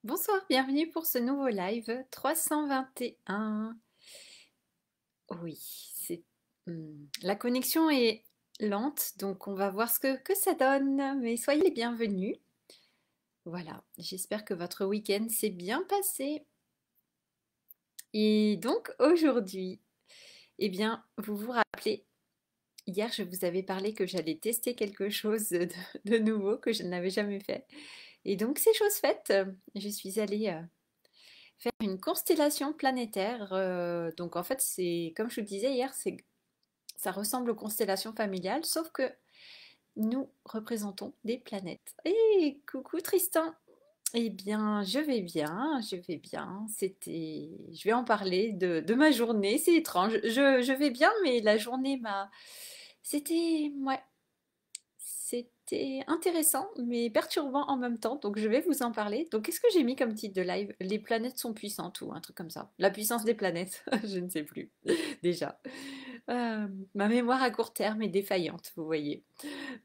Bonsoir, bienvenue pour ce nouveau live 321. Oui, la connexion est lente, donc on va voir ce que ça donne, mais soyez les bienvenus. Voilà, j'espère que votre week-end s'est bien passé. Et donc aujourd'hui, eh bien, vous vous rappelez, hier je vous avais parlé que j'allais tester quelque chose de nouveau que je n'avais jamais fait. Et donc c'est chose faite, je suis allée faire une constellation planétaire. Donc en fait, c'est comme je vous le disais hier, ça ressemble aux constellations familiales, sauf que nous représentons des planètes. Et coucou Tristan. Eh bien, je vais bien, je vais bien. Je vais en parler de ma journée. C'est étrange. Je vais bien, mais la journée ouais, c'était intéressant, mais perturbant en même temps, donc je vais vous en parler. Donc, qu'est-ce que j'ai mis comme titre de live? Les planètes sont puissantes ou un truc comme ça. La puissance des planètes, je ne sais plus déjà. Ma mémoire à court terme est défaillante, vous voyez.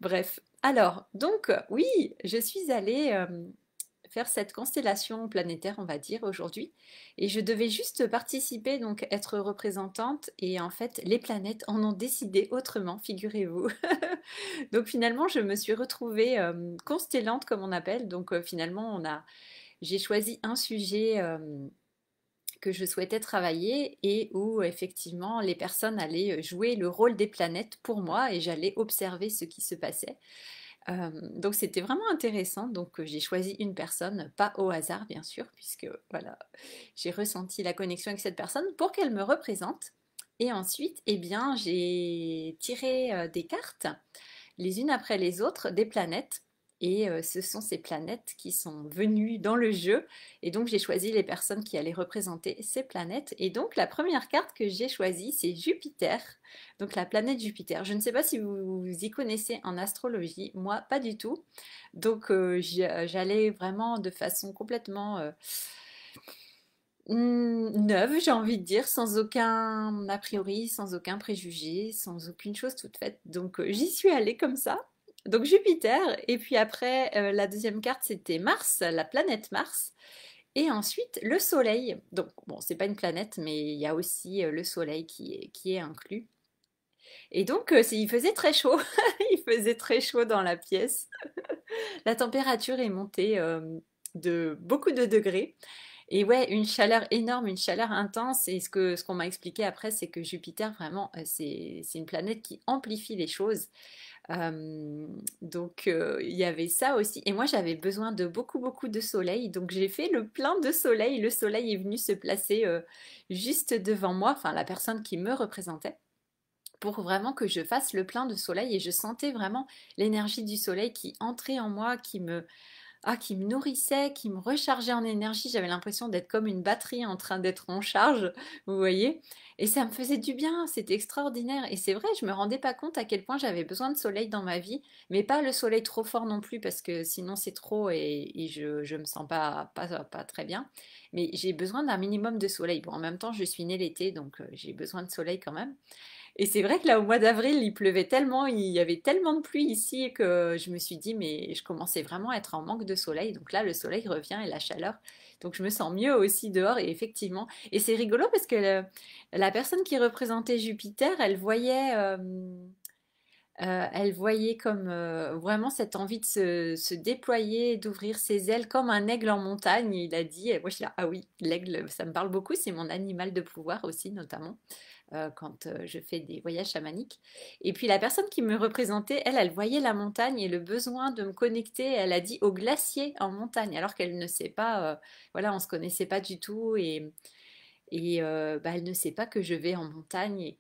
Bref, alors, donc, oui, je suis allée faire cette constellation planétaire, on va dire, aujourd'hui. Et je devais juste participer, donc être représentante. Et en fait, les planètes en ont décidé autrement, figurez-vous. Donc finalement, je me suis retrouvée constellante, comme on appelle. Donc finalement, j'ai choisi un sujet que je souhaitais travailler et où effectivement les personnes allaient jouer le rôle des planètes pour moi et j'allais observer ce qui se passait. Donc c'était vraiment intéressant. Donc j'ai choisi une personne, pas au hasard bien sûr, puisque voilà, j'ai ressenti la connexion avec cette personne pour qu'elle me représente. Et ensuite, eh bien, j'ai tiré des cartes les unes après les autres des planètes. Et ce sont ces planètes qui sont venues dans le jeu. Et donc j'ai choisi les personnes qui allaient représenter ces planètes. Et donc la première carte que j'ai choisie, c'est Jupiter. Donc la planète Jupiter. Je ne sais pas si vous vous y connaissez en astrologie. Moi, pas du tout. Donc j'allais vraiment de façon complètement neuve, j'ai envie de dire, sans aucun a priori, sans aucun préjugé, sans aucune chose toute faite. Donc j'y suis allée comme ça. Donc Jupiter, et puis après la deuxième carte c'était Mars, la planète Mars, et ensuite le Soleil. Donc bon, c'est pas une planète, mais il y a aussi le Soleil qui est inclus. Et donc il faisait très chaud, il faisait très chaud dans la pièce. La température est montée de beaucoup de degrés. Et ouais, une chaleur énorme, une chaleur intense. Et ce qu'on m'a expliqué après, c'est que Jupiter, vraiment, c'est une planète qui amplifie les choses. Donc, il y avait ça aussi. Et moi, j'avais besoin de beaucoup, beaucoup de soleil. Donc, j'ai fait le plein de soleil. Le soleil est venu se placer juste devant moi, enfin, la personne qui me représentait, pour vraiment que je fasse le plein de soleil. Et je sentais vraiment l'énergie du soleil qui entrait en moi, qui me nourrissait, qui me rechargeait en énergie. J'avais l'impression d'être comme une batterie en train d'être en charge, vous voyez. Et ça me faisait du bien, c'était extraordinaire. Et c'est vrai, je me rendais pas compte à quel point j'avais besoin de soleil dans ma vie, mais pas le soleil trop fort non plus, parce que sinon c'est trop et je me sens pas très bien. Mais j'ai besoin d'un minimum de soleil. Bon, en même temps, je suis née l'été, donc j'ai besoin de soleil quand même. Et c'est vrai que là, au mois d'avril, il pleuvait tellement, il y avait tellement de pluie ici que je me suis dit, mais je commençais vraiment à être en manque de soleil. Donc là, le soleil revient et la chaleur. Donc je me sens mieux aussi dehors et effectivement. Et c'est rigolo parce que la personne qui représentait Jupiter, elle voyait comme vraiment cette envie de se déployer, d'ouvrir ses ailes comme un aigle en montagne. Il a dit, et moi je suis là, ah oui, l'aigle, ça me parle beaucoup, c'est mon animal de pouvoir aussi, notamment quand je fais des voyages chamaniques. Et puis la personne qui me représentait, elle voyait la montagne et le besoin de me connecter, elle a dit au glacier en montagne, alors qu'elle ne sait pas, voilà, on se connaissait pas du tout et bah, elle ne sait pas que je vais en montagne et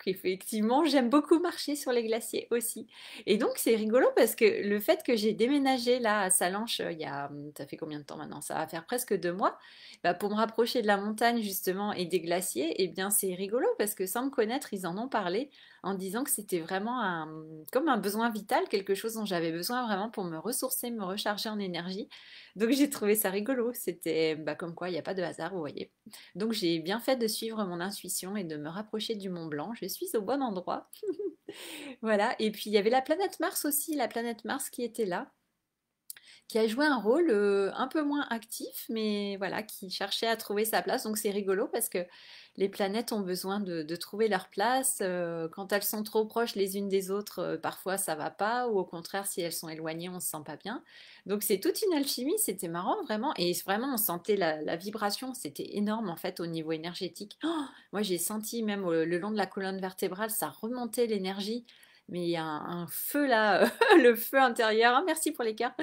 qu'effectivement j'aime beaucoup marcher sur les glaciers aussi. Et donc c'est rigolo parce que le fait que j'ai déménagé là à Salanches ça fait combien de temps maintenant? Ça va faire presque 2 mois. Bah, pour me rapprocher de la montagne justement et des glaciers, et bien c'est rigolo parce que sans me connaître, ils en ont parlé en disant que c'était vraiment comme un besoin vital, quelque chose dont j'avais besoin vraiment pour me ressourcer, me recharger en énergie. Donc j'ai trouvé ça rigolo. C'était bah, comme quoi il n'y a pas de hasard, vous voyez. Donc j'ai bien fait de suivre mon intuition et de me rapprocher du Mont Blanc. Je suis au bon endroit. Voilà. Et puis il y avait la planète Mars aussi, la planète Mars qui était là. qui a joué un rôle un peu moins actif, mais voilà, qui cherchait à trouver sa place. Donc c'est rigolo parce que les planètes ont besoin de trouver leur place. Quand elles sont trop proches les unes des autres, parfois ça va pas, ou au contraire, si elles sont éloignées, on se sent pas bien. Donc c'est toute une alchimie, c'était marrant vraiment, et vraiment on sentait la vibration, c'était énorme en fait au niveau énergétique. Oh, moi j'ai senti même le long de la colonne vertébrale, ça remontait l'énergie. Mais il y a un feu là, le feu intérieur. Ah, merci pour les cœurs.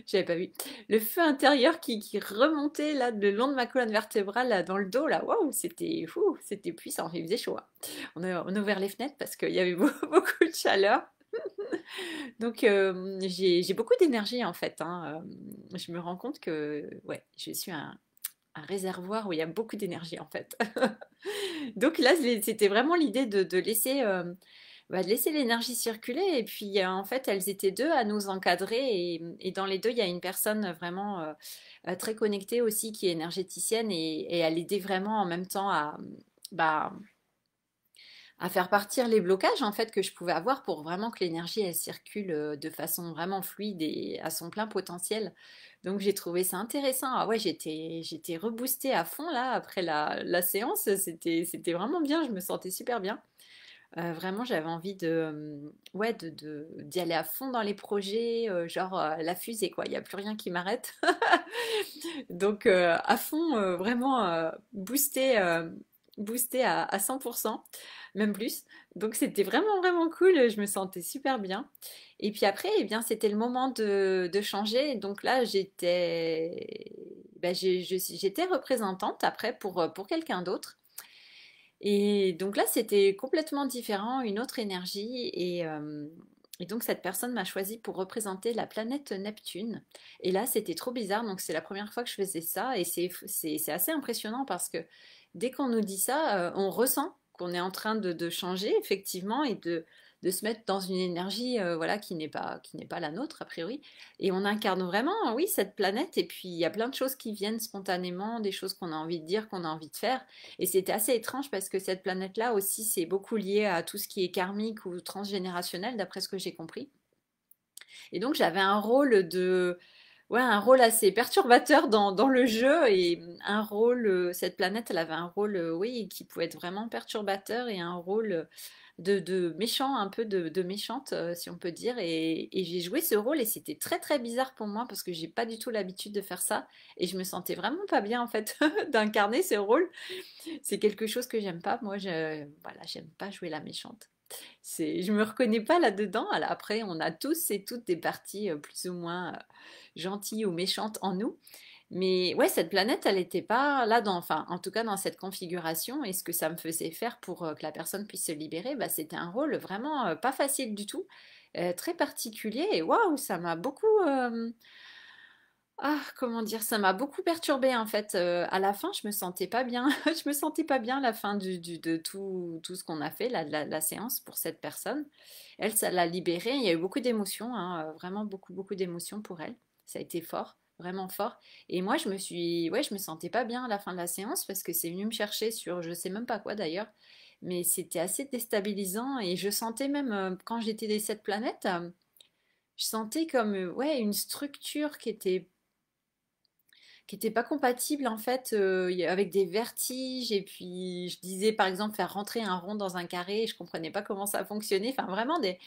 J'avais pas vu. Le feu intérieur qui remontait là le long de ma colonne vertébrale là, dans le dos là. Waouh, c'était puissant. Il faisait chaud, hein. On a ouvert les fenêtres parce qu'il y avait beaucoup de chaleur. Donc j'ai beaucoup d'énergie en fait, hein. Je me rends compte que ouais, je suis un réservoir où il y a beaucoup d'énergie en fait. Donc là, c'était vraiment l'idée de laisser, de laisser l'énergie circuler. Et puis, en fait, elles étaient deux à nous encadrer. Et dans les deux, il y a une personne vraiment très connectée aussi qui est énergéticienne. Et elle aidait vraiment en même temps bah, à faire partir les blocages en fait que je pouvais avoir pour vraiment que l'énergie elle circule de façon vraiment fluide et à son plein potentiel. Donc j'ai trouvé ça intéressant. Ah ouais, j'étais reboostée à fond là après la séance. C'était vraiment bien. Je me sentais super bien. Vraiment, j'avais envie ouais, d'y aller à fond dans les projets, genre la fusée, quoi. Il n'y a plus rien qui m'arrête. Donc, à fond, vraiment boosté, boosté à 100%, même plus. Donc, c'était vraiment, vraiment cool. Je me sentais super bien. Et puis après, eh bien, c'était le moment de changer. Donc là, j'étais représentante après pour quelqu'un d'autre. Et donc là, c'était complètement différent, une autre énergie. Et donc, cette personne m'a choisi pour représenter la planète Neptune. Et là, c'était trop bizarre. Donc, c'est la première fois que je faisais ça. Et c'est assez impressionnant parce que dès qu'on nous dit ça, on ressent qu'on est en train de changer, effectivement, et de se mettre dans une énergie voilà, qui n'est pas la nôtre, a priori. Et on incarne vraiment, oui, cette planète. Et puis, il y a plein de choses qui viennent spontanément, des choses qu'on a envie de dire, qu'on a envie de faire. Et c'était assez étrange parce que cette planète-là aussi, c'est beaucoup lié à tout ce qui est karmique ou transgénérationnel, d'après ce que j'ai compris. Et donc j'avais un rôle ouais, un rôle assez perturbateur dans le jeu et un rôle, cette planète, elle avait un rôle, oui, qui pouvait être vraiment perturbateur et un rôle de méchant, un peu de méchante, si on peut dire. Et j'ai joué ce rôle et c'était très très bizarre pour moi parce que j'ai pas du tout l'habitude de faire ça et je me sentais vraiment pas bien en fait d'incarner ce rôle. C'est quelque chose que j'aime pas. Moi, voilà, j'aime pas jouer la méchante. Je me reconnais pas là-dedans. Alors après, on a tous et toutes des parties plus ou moins gentilles ou méchantes en nous. Mais ouais, cette planète, elle n'était pas là enfin, en tout cas dans cette configuration. Et ce que ça me faisait faire pour que la personne puisse se libérer, bah, c'était un rôle vraiment pas facile du tout, très particulier. Et waouh, ça m'a beaucoup, comment dire? Ça m'a beaucoup perturbée en fait. À la fin, je me sentais pas bien. Je me sentais pas bien à la fin de tout ce qu'on a fait, la séance pour cette personne. Elle, ça l'a libérée. Il y a eu beaucoup d'émotions, hein, vraiment beaucoup, beaucoup d'émotions pour elle. Ça a été fort, vraiment fort. Et moi, ouais, je me sentais pas bien à la fin de la séance parce que c'est venu me chercher sur je sais même pas quoi d'ailleurs. Mais c'était assez déstabilisant et je sentais même quand j'étais des sept planètes, je sentais comme ouais, une structure qui était pas compatible en fait avec des vertiges et puis je disais par exemple faire rentrer un rond dans un carré et je comprenais pas comment ça fonctionnait, enfin vraiment des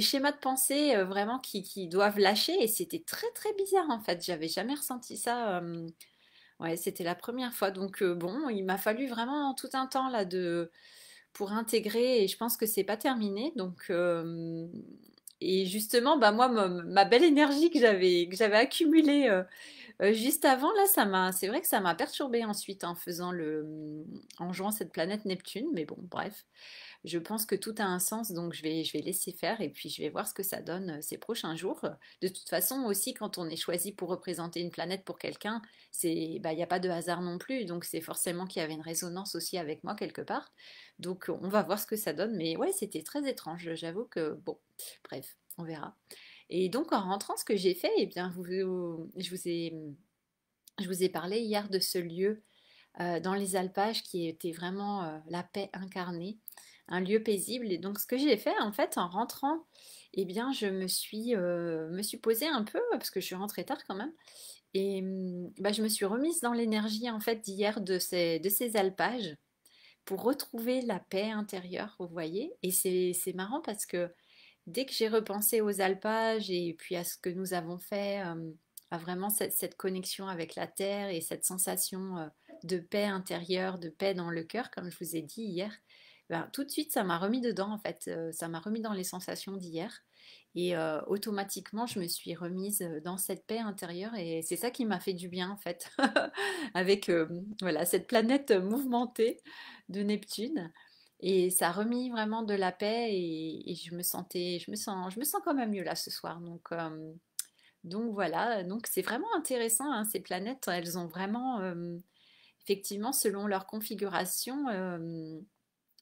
schémas de pensée vraiment qui doivent lâcher et c'était très très bizarre en fait, j'avais jamais ressenti ça, ouais, c'était la première fois. Donc bon, il m'a fallu vraiment tout un temps là pour intégrer et je pense que c'est pas terminé. Donc et justement, bah moi, ma belle énergie que j'avais accumulée juste avant, là, c'est vrai que ça m'a perturbée ensuite en faisant en jouant cette planète Neptune. Mais bon, bref, je pense que tout a un sens, donc je vais laisser faire et puis je vais voir ce que ça donne ces prochains jours. De toute façon, aussi, quand on est choisi pour représenter une planète pour quelqu'un, il n'y a pas de hasard non plus, donc c'est forcément qu'il y avait une résonance aussi avec moi quelque part. Donc on va voir ce que ça donne, mais ouais, c'était très étrange. J'avoue que bon, bref, on verra. Et donc en rentrant, ce que j'ai fait, eh bien, je vous ai parlé hier de ce lieu dans les alpages qui était vraiment la paix incarnée. un lieu paisible. Et donc ce que j'ai fait en fait en rentrant, eh bien me suis posée un peu, parce que je suis rentrée tard quand même, et bah, je me suis remise dans l'énergie en fait d'hier de ces alpages pour retrouver la paix intérieure, vous voyez. Et c'est marrant parce que dès que j'ai repensé aux alpages et puis à ce que nous avons fait, à vraiment cette connexion avec la terre et cette sensation de paix intérieure, de paix dans le cœur, comme je vous ai dit hier, ben, tout de suite ça m'a remis dedans en fait, ça m'a remis dans les sensations d'hier. Et automatiquement, je me suis remise dans cette paix intérieure et c'est ça qui m'a fait du bien en fait, avec voilà, cette planète mouvementée de Neptune. Et ça a remis vraiment de la paix et je me sens quand même mieux là ce soir. Donc voilà, donc c'est vraiment intéressant, hein, ces planètes, elles ont vraiment, effectivement, selon leur configuration,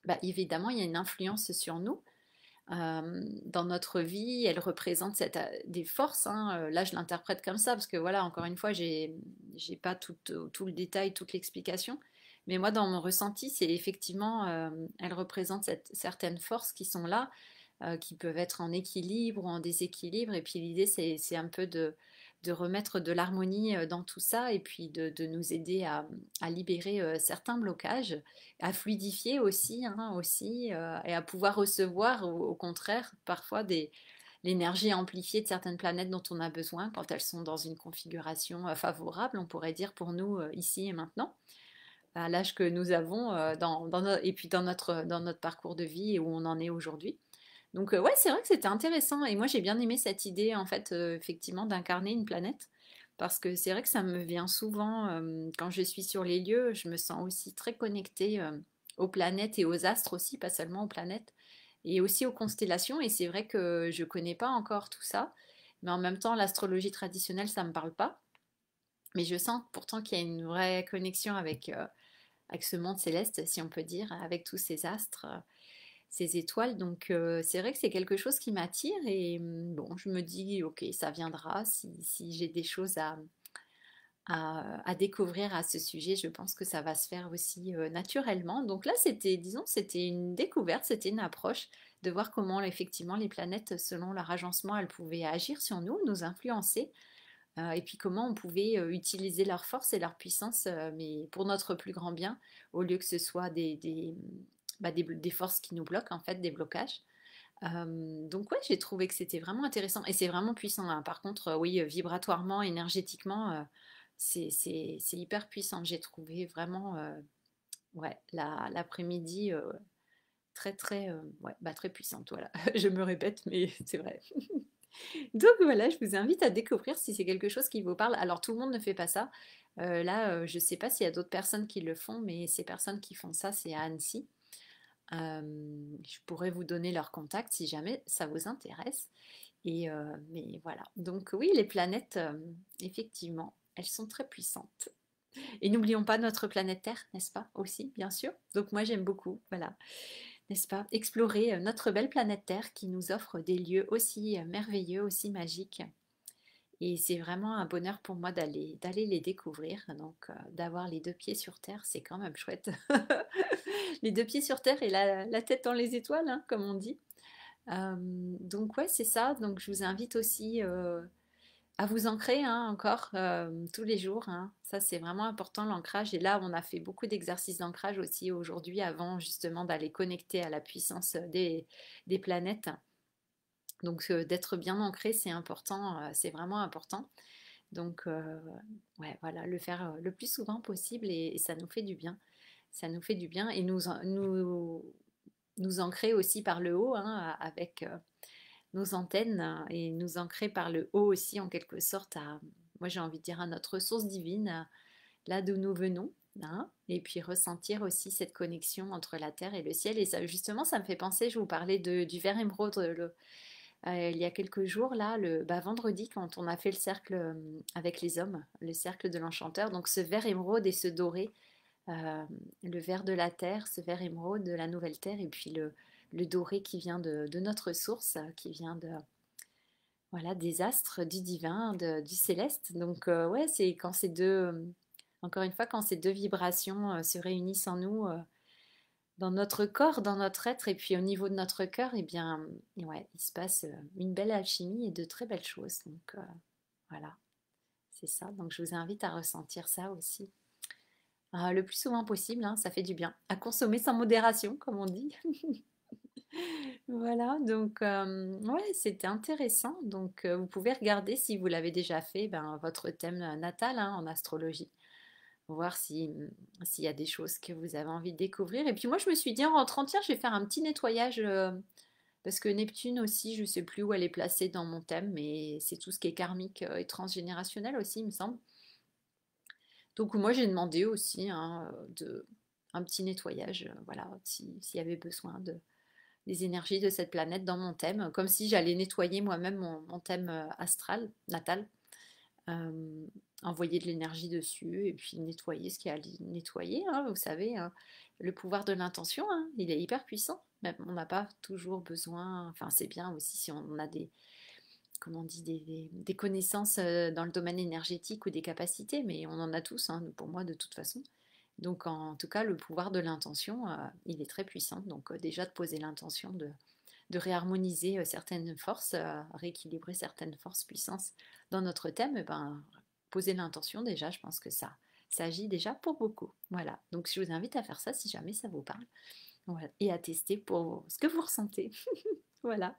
bah, évidemment, il y a une influence sur nous. Dans notre vie, elles représentent des forces, hein. Là, je l'interprète comme ça parce que voilà, encore une fois, j'ai pas tout le détail, toute l'explication. Mais moi, dans mon ressenti, c'est effectivement, elles représentent certaines forces qui sont là, qui peuvent être en équilibre ou en déséquilibre. Et puis l'idée, c'est un peu de remettre de l'harmonie dans tout ça et puis de nous aider à libérer certains blocages, à fluidifier aussi, hein, aussi et à pouvoir recevoir au contraire parfois l'énergie amplifiée de certaines planètes dont on a besoin quand elles sont dans une configuration favorable, on pourrait dire pour nous ici et maintenant, à l'âge que nous avons et puis dans notre parcours de vie et où on en est aujourd'hui. Donc ouais, c'est vrai que c'était intéressant et moi j'ai bien aimé cette idée en fait effectivement d'incarner une planète parce que c'est vrai que ça me vient souvent quand je suis sur les lieux, je me sens aussi très connectée aux planètes et aux astres aussi, pas seulement aux planètes et aussi aux constellations et c'est vrai que je connais pas encore tout ça, mais en même temps l'astrologie traditionnelle ça me parle pas, mais je sens pourtant qu'il y a une vraie connexion avec ce monde céleste si on peut dire, avec tous ces astres ces étoiles. Donc c'est vrai que c'est quelque chose qui m'attire et bon, je me dis, ok, ça viendra. Si j'ai des choses à découvrir à ce sujet, je pense que ça va se faire aussi naturellement. Donc là, disons, c'était une découverte, c'était une approche de voir comment effectivement les planètes, selon leur agencement, elles pouvaient agir sur nous, nous influencer. Et puis comment on pouvait utiliser leur force et leur puissance, mais pour notre plus grand bien, au lieu que ce soit des forces qui nous bloquent, en fait, des blocages. Donc ouais, j'ai trouvé que c'était vraiment intéressant et c'est vraiment puissant, hein. Par contre, oui, vibratoirement, énergétiquement, c'est hyper puissant. J'ai trouvé vraiment, ouais, l'après-midi très très, ouais, bah, très puissante. Voilà, je me répète, mais c'est vrai. Donc voilà, je vous invite à découvrir si c'est quelque chose qui vous parle. Alors tout le monde ne fait pas ça. Là, je ne sais pas s'il y a d'autres personnes qui le font, mais ces personnes qui font ça, c'est à Annecy. Je pourrais vous donner leur contact si jamais ça vous intéresse. Mais voilà. Donc oui, les planètes, effectivement, elles sont très puissantes. Et n'oublions pas notre planète Terre, n'est-ce pas? Aussi, bien sûr. Donc moi, j'aime beaucoup, voilà, n'est-ce pas? Explorer notre belle planète Terre qui nous offre des lieux aussi merveilleux, aussi magiques. Et c'est vraiment un bonheur pour moi d'aller les découvrir. Donc, d'avoir les deux pieds sur terre, c'est quand même chouette. Les deux pieds sur terre et la tête dans les étoiles, hein, comme on dit. Donc, ouais, c'est ça. Donc, je vous invite aussi à vous ancrer, hein, encore tous les jours, hein. Ça, c'est vraiment important, l'ancrage. Et là, on a fait beaucoup d'exercices d'ancrage aussi aujourd'hui, avant justement d'aller connecter à la puissance des planètes. Donc, d'être bien ancré, c'est important, c'est vraiment important. Donc, ouais, voilà, le faire le plus souvent possible et ça nous fait du bien. Ça nous fait du bien et nous ancrer aussi par le haut, hein, avec nos antennes et nous ancrer par le haut aussi en quelque sorte moi j'ai envie de dire à notre source divine, là d'où nous venons. Hein, et puis ressentir aussi cette connexion entre la terre et le ciel. Et ça, justement, ça me fait penser, je vous parlais du verre émeraude il y a quelques jours, là, vendredi, quand on a fait le cercle avec les hommes, le cercle de l'enchanteur. Donc ce vert émeraude et ce doré, euh, le vert de la terre, ce vert émeraude de la nouvelle terre, et puis le doré qui vient de notre source, qui vient voilà, des astres, du divin, du céleste. Donc ouais, c'est quand ces deux, encore une fois, quand ces deux vibrations se réunissent en nous, dans notre corps, dans notre être, et puis au niveau de notre cœur, eh bien, ouais, il se passe une belle alchimie et de très belles choses. Donc voilà, c'est ça. Donc je vous invite à ressentir ça aussi. Le plus souvent possible, hein, ça fait du bien. À consommer sans modération, comme on dit. Voilà, donc ouais, c'était intéressant. Donc vous pouvez regarder si vous l'avez déjà fait, ben, votre thème natal hein, en astrologie. Voir si, s'il y a des choses que vous avez envie de découvrir. Et puis moi, je me suis dit en rentrant, tiens, je vais faire un petit nettoyage parce que Neptune aussi, je ne sais plus où elle est placée dans mon thème, mais c'est tout ce qui est karmique et transgénérationnel aussi, il me semble. Donc moi, j'ai demandé aussi hein, un petit nettoyage, voilà, s'il y avait besoin des énergies de cette planète dans mon thème, comme si j'allais nettoyer moi-même mon thème astral, natal. euh, Envoyer de l'énergie dessus et puis nettoyer ce qu'il y a à nettoyer. Hein, vous savez, hein, le pouvoir de l'intention, hein, il est hyper puissant. Même on n'a pas toujours besoin, enfin c'est bien aussi si on a des, comment on dit, des connaissances dans le domaine énergétique ou des capacités, mais on en a tous, hein, pour moi de toute façon. Donc en tout cas, le pouvoir de l'intention, il est très puissant. Donc déjà de poser l'intention de réharmoniser certaines forces, rééquilibrer certaines forces, puissances dans notre thème, eh ben, poser l'intention déjà, je pense que ça agit déjà pour beaucoup. Voilà, donc je vous invite à faire ça si jamais ça vous parle. Voilà. Et à tester pour ce que vous ressentez. Voilà.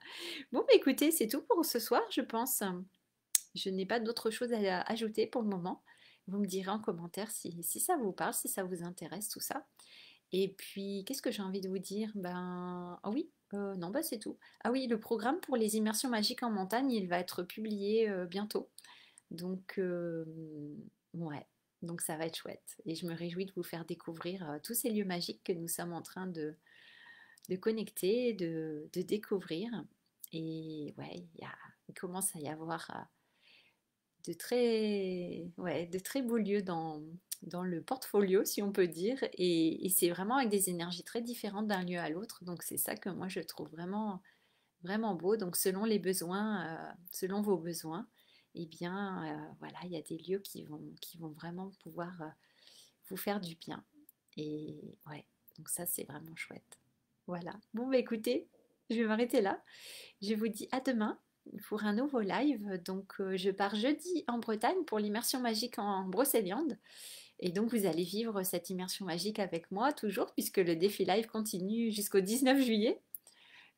Bon, bah, écoutez, c'est tout pour ce soir, je pense. Je n'ai pas d'autre chose à ajouter pour le moment. Vous me direz en commentaire si ça vous parle, si ça vous intéresse, tout ça. Et puis, qu'est-ce que j'ai envie de vous dire? Ben, ah oui, non, bah c'est tout. Ah oui, le programme pour les immersions magiques en montagne, il va être publié bientôt. Donc, ouais, donc ça va être chouette. Et je me réjouis de vous faire découvrir tous ces lieux magiques que nous sommes en train de connecter, de découvrir. Et ouais, il commence à y avoir ouais, de très beaux lieux dans le portfolio, si on peut dire. Et c'est vraiment avec des énergies très différentes d'un lieu à l'autre. Donc c'est ça que moi je trouve vraiment, vraiment beau. Donc selon les besoins, selon vos besoins, eh bien voilà, il y a des lieux qui vont vraiment pouvoir vous faire du bien. Et ouais, donc ça c'est vraiment chouette. Voilà. Bon, bah écoutez, je vais m'arrêter là. Je vous dis à demain pour un nouveau live. Donc, je pars jeudi en Bretagne pour l'immersion magique en Brocéliande. Et donc, vous allez vivre cette immersion magique avec moi toujours, puisque le défi live continue jusqu'au 19 juillet.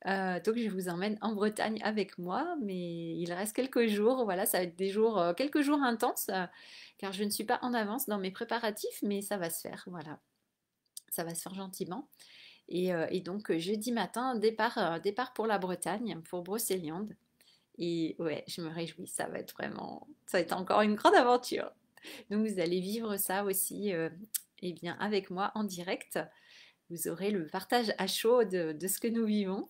Donc, je vous emmène en Bretagne avec moi, mais il reste quelques jours. Voilà, ça va être des jours, quelques jours intenses, car je ne suis pas en avance dans mes préparatifs, mais ça va se faire. Voilà, ça va se faire gentiment. Et donc, jeudi matin, départ pour la Bretagne, pour Brocéliande. Et ouais, je me réjouis, ça va être encore une grande aventure. Donc vous allez vivre ça aussi, eh bien, avec moi en direct. Vous aurez le partage à chaud de ce que nous vivons.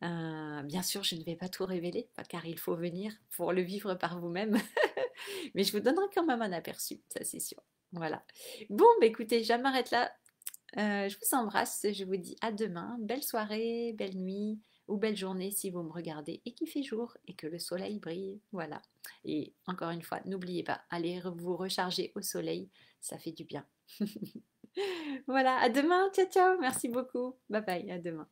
Bien sûr, je ne vais pas tout révéler, car il faut venir pour le vivre par vous-même. Mais je vous donnerai quand même un aperçu, ça c'est sûr. Voilà. Bon, bah écoutez, je m'arrête là. Je vous embrasse, je vous dis à demain. Belle soirée, belle nuit ou belle journée si vous me regardez et qu'il fait jour et que le soleil brille. Voilà. Et encore une fois, n'oubliez pas, allez vous recharger au soleil, ça fait du bien. Voilà, à demain, ciao ciao, merci beaucoup. Bye bye, à demain.